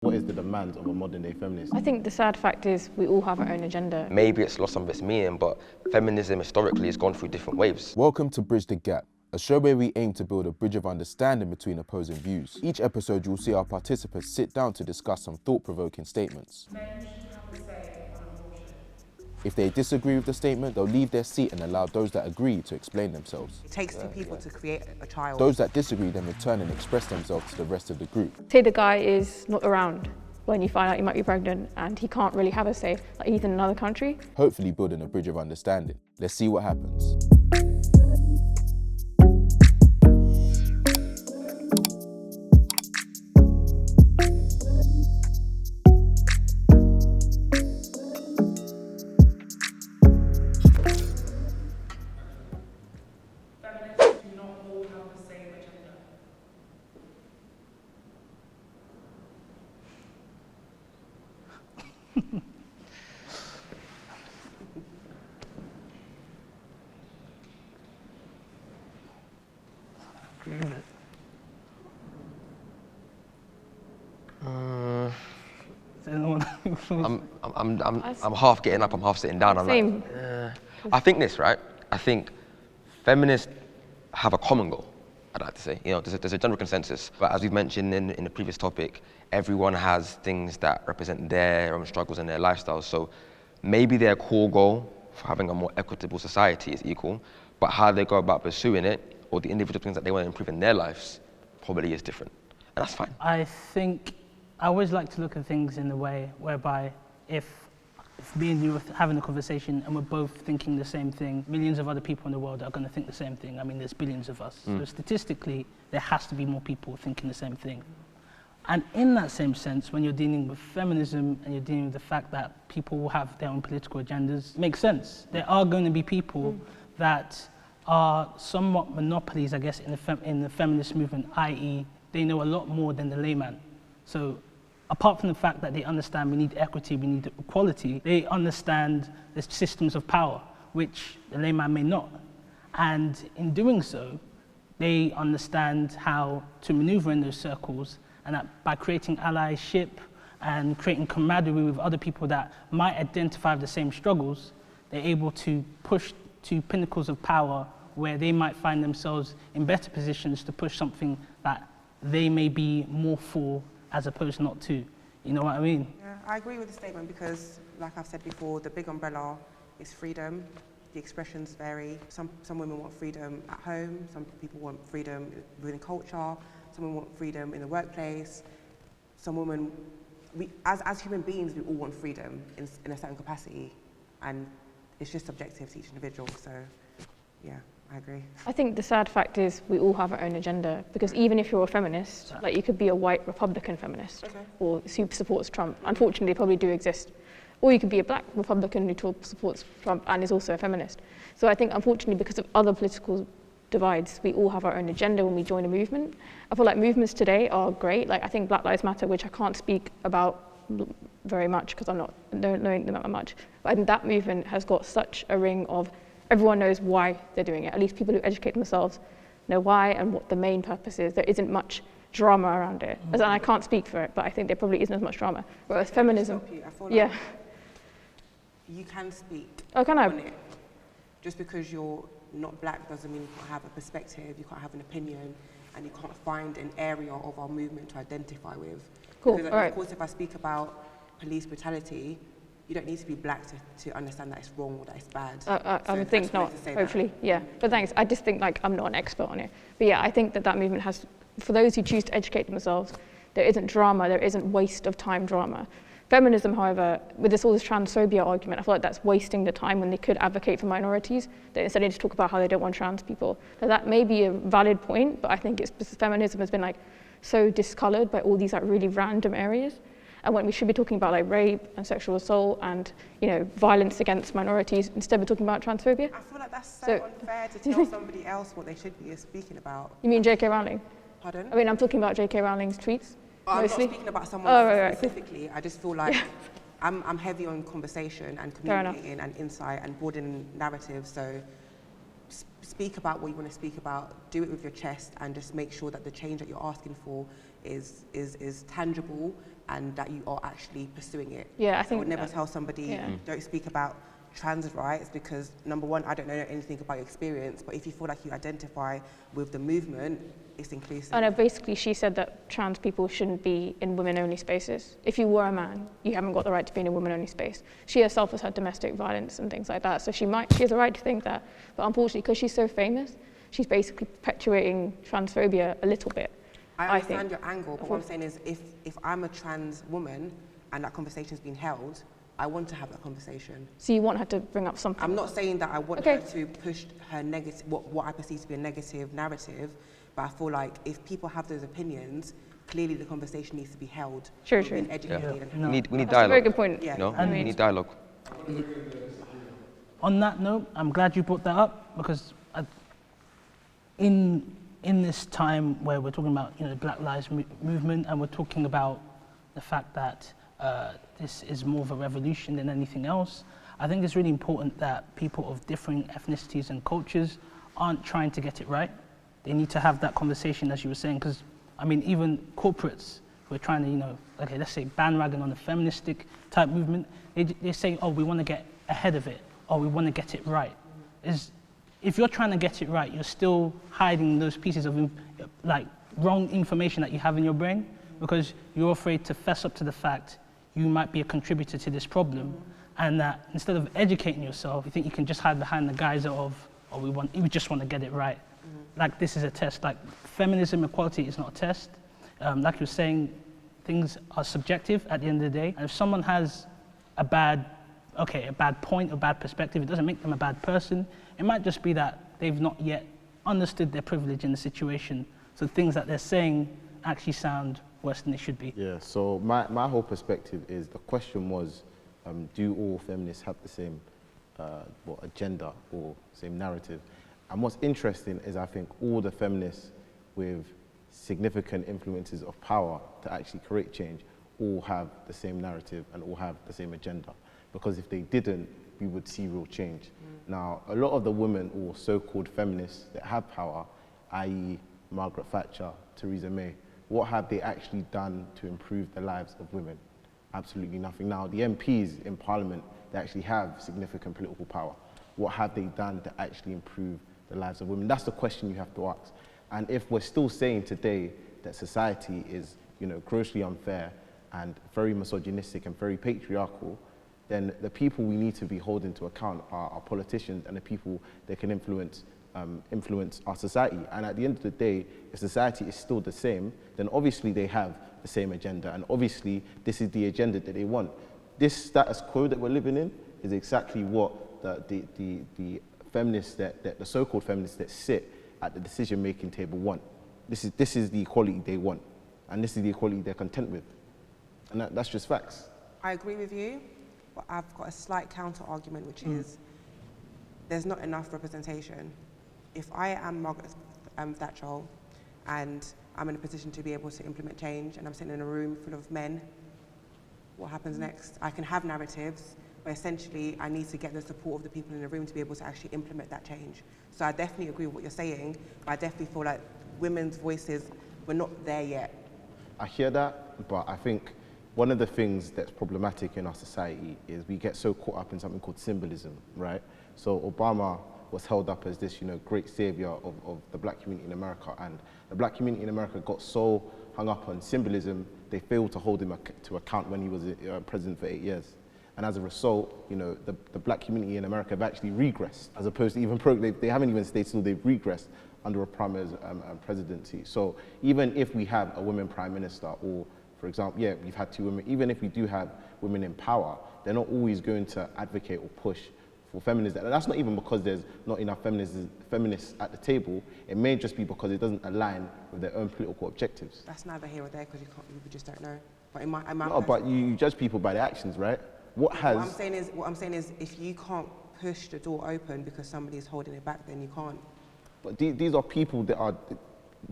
What is the demands of a modern day feminist? I think the sad fact is we all have our own agenda. Maybe it's lost some of its meaning, but feminism historically has gone through different waves. Welcome to Bridge the Gap, a show where we aim to build a bridge of understanding between opposing views. Each episode you'll see our participants sit down to discuss some thought-provoking statements. If they disagree with the statement, they'll leave their seat and allow those that agree to explain themselves. It takes two people to create a child. Those that disagree then return and express themselves to the rest of the group. Say the guy is not around when you find out you might be pregnant and he can't really have a say, like he's in another country. Hopefully building a bridge of understanding. Let's see what happens. I'm half getting up, I'm half sitting down. Same. I think this, right? I think feminists have a common goal, I'd like to say. You know, there's a general consensus. But as we've mentioned in the previous topic, everyone has things that represent their own struggles and their lifestyles. So maybe their core goal for having a more equitable society is equal, but how they go about pursuing it, or the individual things that they want to improve in their lives, probably is different. And that's fine. I think I always like to look at things in a way whereby if me and you are having a conversation and we're both thinking the same thing, millions of other people in the world are going to think the same thing. I mean, there's billions of us. So statistically, there has to be more people thinking the same thing. And in that same sense, when you're dealing with feminism and you're dealing with the fact that people will have their own political agendas, it makes sense. There are going to be people that are somewhat monopolies, I guess, in the feminist movement, i.e. they know a lot more than the layman. So apart from the fact that they understand we need equity, we need equality, they understand the systems of power, which the layman may not. And in doing so, they understand how to maneuver in those circles, and that by creating allyship and creating camaraderie with other people that might identify with the same struggles, they're able to push to pinnacles of power where they might find themselves in better positions to push something that they may be more for as opposed not to. You know what I mean? Yeah, I agree with the statement because, like I've said before, the big umbrella is freedom. The expressions vary. Some women want freedom at home, some people want freedom within culture, some women want freedom in the workplace. Some women, as human beings, we all want freedom in a certain capacity, and it's just subjective to each individual, so yeah. I agree. I think the sad fact is we all have our own agenda, because even if you're a feminist, like you could be a white Republican feminist, or who supports Trump. Unfortunately, they probably do exist. Or you could be a black Republican who supports Trump and is also a feminist. So I think, unfortunately, because of other political divides, we all have our own agenda when we join a movement. I feel like movements today are great. Like I think Black Lives Matter, which I can't speak about very much because I'm not knowing them that much, but I think that movement has got such a ring of everyone knows why they're doing it. At least people who educate themselves know why and what the main purpose is. There isn't much drama around it. And I can't speak for it, but I think there probably isn't as much drama. Whereas feminism, I feel like you can speak on it. Just because you're not black doesn't mean you can't have a perspective, you can't have an opinion, and you can't find an area of our movement to identify with. Cool, Because, all right. Of course, if I speak about police brutality, you don't need to be black to understand that it's wrong or that it's bad. I would think not, hopefully, yeah. But thanks, I just think like I'm not an expert on it. But yeah, I think that movement has, for those who choose to educate themselves, there isn't drama, there isn't waste of time drama. Feminism, however, with all this transphobia argument, I feel like that's wasting the time when they could advocate for minorities. They instead need to talk about how they don't want trans people. Now, that may be a valid point, but I think it's because feminism has been like so discolored by all these like really random areas. And when we should be talking about like rape and sexual assault and, you know, violence against minorities, instead we're talking about transphobia. I feel like that's so unfair to tell somebody else what they should be speaking about. You mean J.K. Rowling? Pardon? I mean, I'm talking about J.K. Rowling's tweets, I'm mostly. not speaking about someone right. specifically. I just feel like I'm heavy on conversation and communicating and insight and broadening narratives. So speak about what you want to speak about, do it with your chest, and just make sure that the change that you're asking for is tangible and that you are actually pursuing it. Yeah, I I think would never that- tell somebody, yeah. don't speak about trans rights, because number one, I don't know anything about your experience, but if you feel like you identify with the movement, it's inclusive. I know, basically she said that trans people shouldn't be in women-only spaces. If you were a man, you haven't got the right to be in a women-only space. She herself has had domestic violence and things like that, so she has a right to think that. But unfortunately, because she's so famous, she's basically perpetuating transphobia a little bit. I think. understand your angle, but what I'm saying is if I'm a trans woman and that conversation's been held, I want to have that conversation. So you want her to bring up something? I'm not saying that I want Okay. her to push her negative, what I perceive to be a negative narrative, but I feel like if people have those opinions, clearly the conversation needs to be held. True, We've true. been educated. No. We need That's dialogue. a very good point. Yeah. You know, And we need dialogue. On that note, I'm glad you brought that up, because in this time where we're talking about Black Lives Movement, and we're talking about the fact that this is more of a revolution than anything else, I think it's really important that people of differing ethnicities and cultures aren't trying to get it right. They need to have that conversation, as you were saying, because I mean, even corporates who are trying to, okay, let's say bandwagon on the feministic type movement, they say, oh, we want to get ahead of it, or we want to get it right. If you're trying to get it right, you're still hiding those pieces of wrong information that you have in your brain, because you're afraid to fess up to the fact you might be a contributor to this problem, and that instead of educating yourself, you think you can just hide behind the guise of, oh, we just want to get it right. Like this is a test. Like feminism, equality is not a test. Like you were saying, things are subjective at the end of the day. And if someone has a bad point, a bad perspective, it doesn't make them a bad person. It might just be that they've not yet understood their privilege in the situation. So things that they're saying actually sound worse than they should be. Yeah, so my whole perspective is, the question was, do all feminists have the same agenda or same narrative? And what's interesting is I think all the feminists with significant influences of power to actually create change all have the same narrative and all have the same agenda. Because if they didn't, we would see real change. Now, a lot of the women or so-called feminists that have power, i.e. Margaret Thatcher, Theresa May, what have they actually done to improve the lives of women? Absolutely nothing. Now, the MPs in Parliament, they actually have significant political power. What have they done to actually improve the lives of women? That's the question you have to ask. And if we're still saying today that society is, grossly unfair and very misogynistic and very patriarchal, then the people we need to be holding to account are our politicians and the people that can influence our society. And at the end of the day, if society is still the same, then obviously they have the same agenda, and obviously this is the agenda that they want. This status quo that we're living in is exactly what the feminists, the so-called feminists that sit at the decision-making table want. This is the equality they want, and this is the equality they're content with, and that's just facts. I agree with you, but I've got a slight counter-argument, which is there's not enough representation. If I am Margaret Thatcher and I'm in a position to be able to implement change and I'm sitting in a room full of men, what happens next? I can have narratives, but essentially I need to get the support of the people in the room to be able to actually implement that change. So I definitely agree with what you're saying, but I definitely feel like women's voices, we're not there yet. I hear that, but I think one of the things that's problematic in our society is we get so caught up in something called symbolism, right? So Obama was held up as this, great savior of the black community in America, and the black community in America got so hung up on symbolism, they failed to hold him to account when he was president for 8 years. And as a result, the black community in America have actually regressed, as opposed to even they haven't even stayed still, they've regressed under Obama's presidency. So even if we have a woman prime minister, or for example, yeah, we've had 2 women, even if we do have women in power, they're not always going to advocate or push for feminism. And that's not even because there's not enough feminists at the table. It may just be because it doesn't align with their own political objectives. That's neither here or there, because you just don't know. But in my No, but you judge people by their actions, right? What I'm saying is, if you can't push the door open because somebody is holding it back, then you can't. But these are people that are.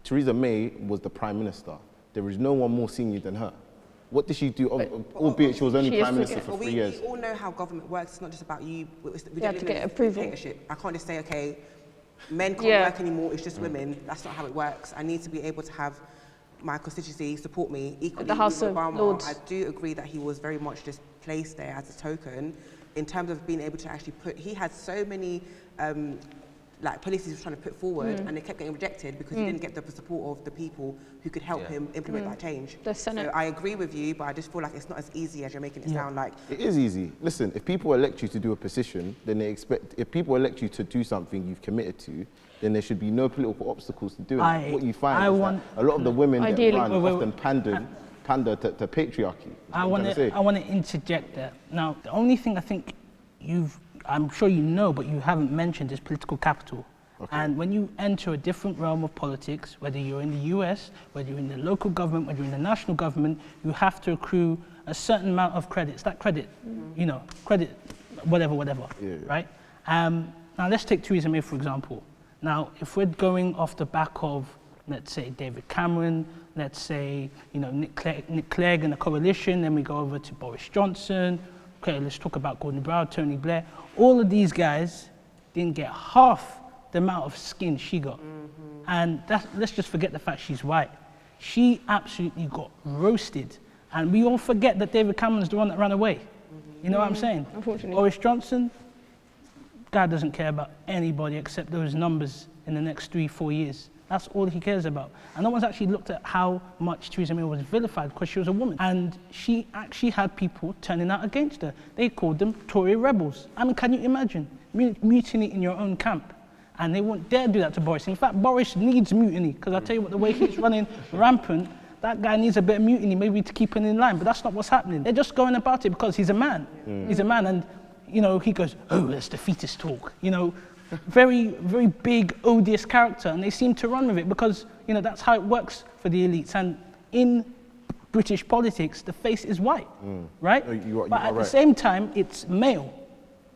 Theresa May was the prime minister. There is no one more senior than her. What did she do? Albeit she was only prime minister for 3 years. We all know how government works. It's not just about you. We have to get approval. Dictatorship. I can't just say, okay, men can't work anymore. It's just women. That's not how it works. I need to be able to have my constituency support me equally. The House with of Obama, Lords. I do agree that he was very much just placed there as a token in terms of being able to actually he had so many like policies he was trying to put forward, and they kept getting rejected because he didn't get the support of the people who could help him implement that change. The Senate. So I agree with you, but I just feel like it's not as easy as you're making it sound like. It is easy. Listen, if people elect you to do a position, then they expect, if people elect you to do something you've committed to, then there should be no political obstacles to doing it. What you find is that a lot of the women that run often pander to patriarchy. I want to interject there. Now, the only thing I think I'm sure you know, but you haven't mentioned is political capital. Okay. And when you enter a different realm of politics, whether you're in the US, whether you're in the local government, whether you're in the national government, you have to accrue a certain amount of credits. That credit, credit, whatever, right? Now let's take Theresa May, for example. Now, if we're going off the back of, let's say, David Cameron, let's say, Nick Clegg and the coalition, then we go over to Boris Johnson. Okay, let's talk about Gordon Brown, Tony Blair. All of these guys didn't get half the amount of skin she got. And let's just forget the fact she's white. She absolutely got roasted. And we all forget that David Cameron's the one that ran away. You know what I'm saying? Unfortunately. Boris Johnson, guy doesn't care about anybody except those numbers in the next 3-4 years. That's all he cares about. And no one's actually looked at how much Theresa May was vilified because she was a woman. And she actually had people turning out against her. They called them Tory rebels. I mean, can you imagine? Mutiny in your own camp. And they won't dare do that to Boris. In fact, Boris needs mutiny, because I tell you what, the way he's running rampant, that guy needs a bit of mutiny, maybe to keep him in line, but that's not what's happening. They're just going about it because he's a man. He's a man, and he goes, oh, that's defeatist talk. Very, very big, odious character, and they seem to run with it because, that's how it works for the elites. And in British politics, the face is white, right? But at the same time, it's male,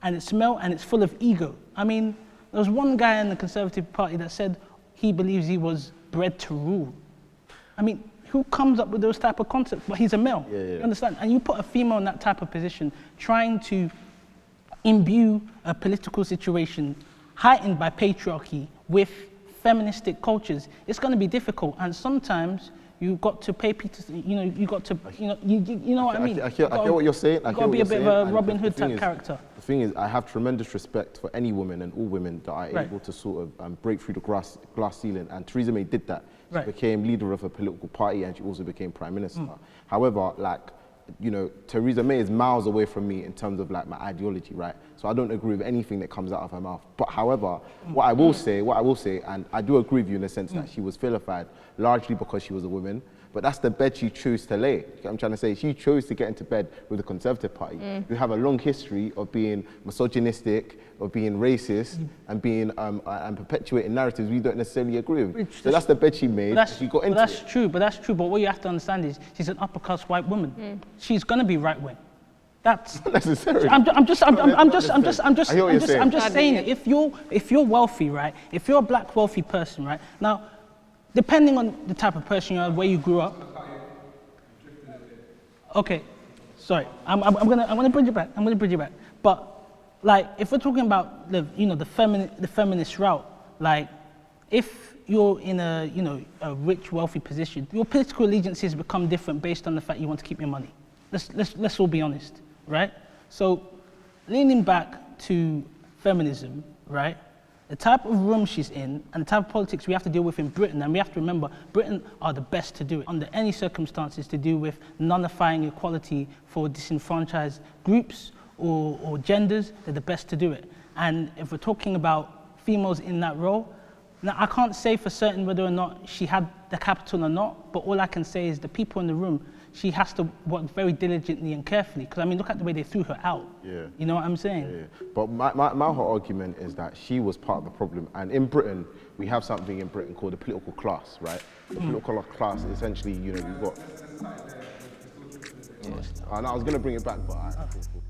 and it's full of ego. I mean, there was one guy in the Conservative Party that said he believes he was bred to rule. I mean, who comes up with those type of concepts? But he's a male, you understand? And you put a female in that type of position, trying to imbue a political situation heightened by patriarchy with feministic cultures, it's going to be difficult. And sometimes you've got to pay people, you got to, you know what I mean? I hear what you're saying. You've got to be a bit of a Robin Hood type character. The thing is, I have tremendous respect for any woman and all women that are able to sort of break through the glass ceiling. And Theresa May did that. She became leader of a political party, and she also became prime minister. However, Theresa May is miles away from me in terms of my ideology, right? So I don't agree with anything that comes out of her mouth. But however, what I will say, and I do agree with you in the sense that she was vilified largely because she was a woman, but that's the bed she chose to lay. You know what I'm trying to say? She chose to get into bed with the Conservative Party, who have a long history of being misogynistic, of being racist, and being and perpetuating narratives we don't necessarily agree with. So that's the bed she made. She got into That's true. But what you have to understand is she's an upper class white woman. She's gonna be right wing. That's not necessarily. I'm just saying it. If you're wealthy, right? If you're a black wealthy person, right? Now, depending on the type of person you are, where you grew up. Okay, sorry. I'm gonna bridge it back. But if we're talking about the feminist route, if you're in a rich, wealthy position, your political allegiances become different based on the fact you want to keep your money. Let's all be honest, right? So, leaning back to feminism, right? The type of room she's in and the type of politics we have to deal with in Britain, and we have to remember, Britain are the best to do it under any circumstances to do with nullifying equality for disenfranchised groups or genders. They're the best to do it. And if we're talking about females in that role, now I can't say for certain whether or not she had the capital or not, but all I can say is the people in the room, she has to work very diligently and carefully. Because, I mean, look at the way they threw her out. Yeah. You know what I'm saying? Yeah. But my whole argument is that she was part of the problem. And in Britain, we have something in Britain called the political class, right? The political class, essentially, we've got... And I was going to bring it back, but cool.